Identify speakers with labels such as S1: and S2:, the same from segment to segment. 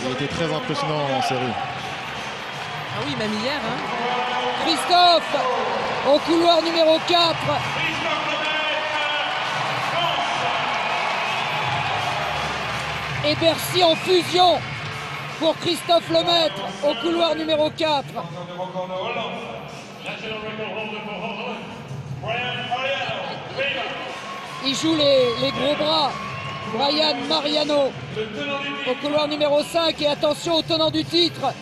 S1: Il était très impressionnant en série.
S2: Ah oui, même hier. Hein.
S3: Christophe au couloir numéro 4. Et Bercy en fusion pour Christophe Lemaître au couloir numéro 4. Il joue les gros bras. Brian Mariano au couloir numéro 5. Et attention au tenant du titre,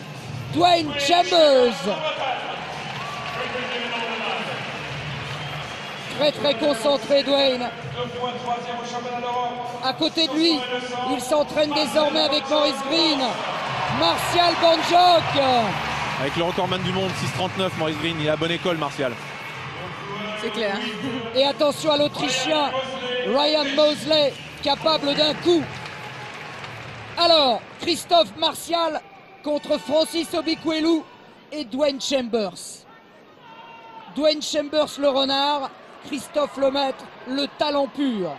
S3: Dwain Chambers. Très concentré Dwain. À côté de lui, il s'entraîne désormais avec Maurice Green. Martial Bandjock.
S4: Avec le recordman du monde, 6,39, Maurice Green, il est à bonne école, Martial.
S2: C'est clair.
S3: Et attention à l'Autrichien Ryan Mosley, capable d'un coup. Alors, Christophe Martial contre Francis Obikwelu et Dwain Chambers. Dwain Chambers le renard, Christophe Lemaître le talent pur.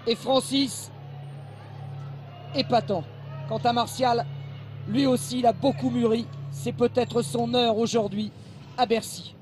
S3: Et Francis, épatant. Quant à Martial, lui aussi, il a beaucoup mûri. C'est peut-être son heure aujourd'hui à Bercy.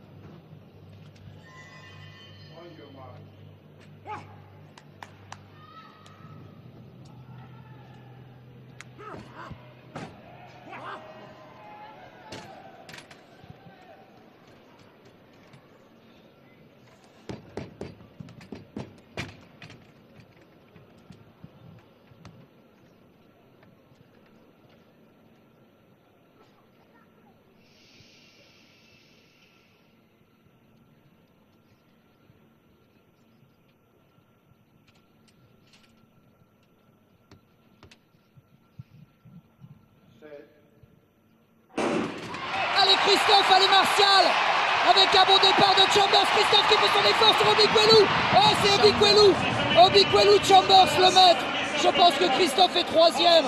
S3: Allez Christophe, allez Martial, avec un bon départ de Chambers. Christophe qui fait son effort sur Obikwelu. Oh, c'est Obikwelu. Obikwelu, Chambers, Lemaître. Je pense que Christophe est troisième.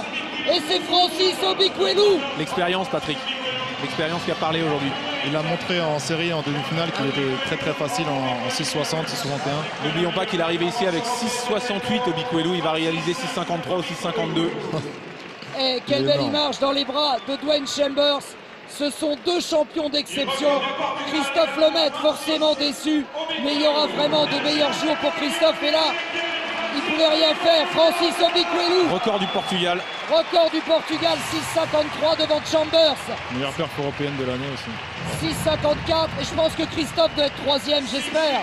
S3: Et c'est Francis Obikwelu.
S4: L'expérience, Patrick. L'expérience qui a parlé aujourd'hui.
S1: Il a montré en série, en demi-finale, qu'il était très facile en 6,60, 6,61.
S4: N'oublions pas qu'il est arrivé ici avec 6,68 Obikwelu. Il va réaliser 6,53 ou 6,52.
S3: Et quelle belle image dans les bras de Dwain Chambers. Ce sont deux champions d'exception. Christophe Lemaître forcément déçu, mais il y aura vraiment de meilleurs jours pour Christophe. Et là, il ne pouvait rien faire. Francis Obikwelu.
S4: Record du Portugal.
S3: Record du Portugal, 6,53 devant Chambers.
S1: Meilleure perf européenne de l'année aussi.
S3: 6,54. Et je pense que Christophe doit être troisième, j'espère.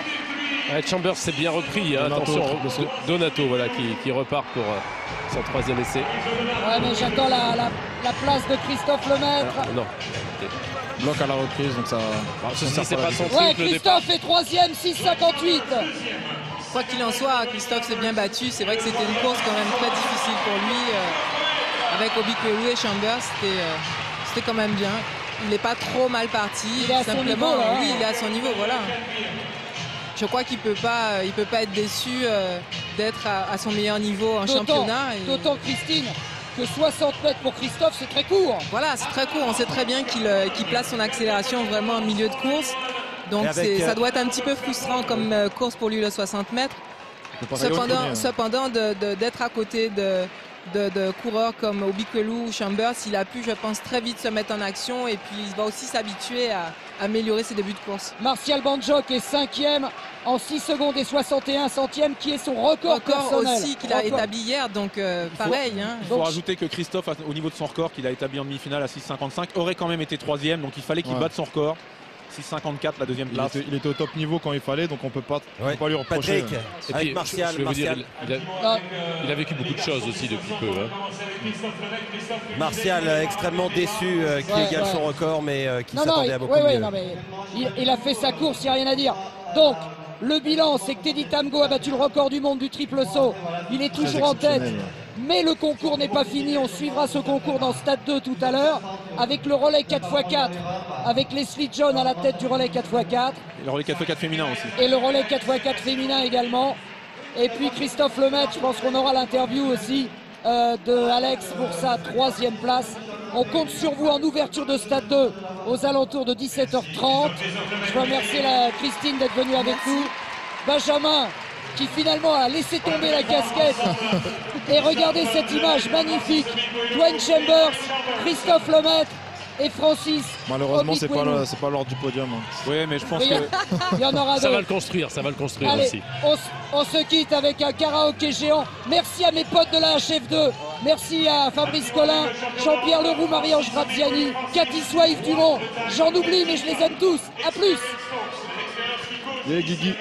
S5: Ouais, Chambers s'est bien repris. Hein.
S1: Donato,
S5: attention, Donato voilà, qui repart pour son troisième essai.
S3: Ouais, mais j'attends la place de Christophe Lemaître.
S5: Non.
S1: Bloc à la reprise, donc ça.
S5: Ceci, c'est pas son
S3: Ouais,
S5: triple départ.
S3: Christophe est troisième, 6,58.
S2: Quoi qu'il en soit, Christophe s'est bien battu. C'est vrai que c'était une course quand même très difficile pour lui. Avec Obikwelu et Chambers, c'était quand même bien. Il n'est pas trop mal parti.
S3: Il est à son niveau, là,
S2: oui,
S3: hein.
S2: il est à son niveau, voilà. Je crois qu'il peut pas être déçu d'être à son meilleur niveau en championnat.
S3: D'autant, Christine, que 60 mètres pour Christophe, c'est très court.
S2: Voilà, c'est très court. On sait très bien qu'il place son accélération vraiment en milieu de course. Donc ça doit être un petit peu frustrant comme course pour lui, le 60 mètres. Cependant, d'être à côté de coureurs comme Obikwelu ou Chambers, il a pu, je pense, très vite se mettre en action et puis il va aussi s'habituer à améliorer ses débuts de course.
S3: Martial Bandjock est 5e en 6 secondes et 61 centièmes, qui est son record personnel.
S2: Aussi qu'il a établi hier, donc pareil.
S4: Il faut rajouter que Christophe, au niveau de son record qu'il a établi en demi-finale à 6,55, aurait quand même été troisième, donc il fallait qu'il batte son record. 6,54 la deuxième place.
S1: Il était au top niveau quand il fallait, donc on peut pas lui reprocher.
S6: Patrick,
S5: Et
S6: avec
S5: puis,
S6: Martial,
S5: je vais vous dire, il a vécu beaucoup de choses aussi depuis peu. Hein.
S6: Martial extrêmement déçu qui égale son record, mais qui s'attendait à beaucoup mieux.
S3: Non, mais il a fait sa course, il n'y a rien à dire. Donc, le bilan, c'est que Teddy Tamgo a battu le record du monde du triple saut. Il est toujours en tête. Mais le concours n'est pas fini. On suivra ce concours dans Stade 2 tout à l'heure avec le relais 4x4, avec Leslie John à la tête du relais 4x4.
S4: Et le relais 4x4 féminin aussi.
S3: Et le relais 4x4 féminin également. Et puis Christophe Lemaître, je pense qu'on aura l'interview aussi de Alex pour sa 3e place. On compte sur vous en ouverture de Stade 2 aux alentours de 17h30. Je remercie Christine d'être venue avec nous. Benjamin, qui finalement a laissé tomber la casquette. Et regardez cette image magnifique. Dwayne Chambers, Christophe Lemaître et Francis.
S1: Malheureusement, c'est pas l'ordre du podium.
S4: Oui, mais je pense
S3: que il y en aura d'autres.
S5: Ça va le construire
S3: Allez,
S5: aussi.
S3: On se quitte avec un karaoké géant. Merci à mes potes de la HF2. Merci à Fabrice Collin, Jean-Pierre Leroux, Marie-Ange Graziani, Cathy Soie, Yves Dumont. J'en oublie, mais je les aime tous. À plus.
S1: Yeah, Guigui.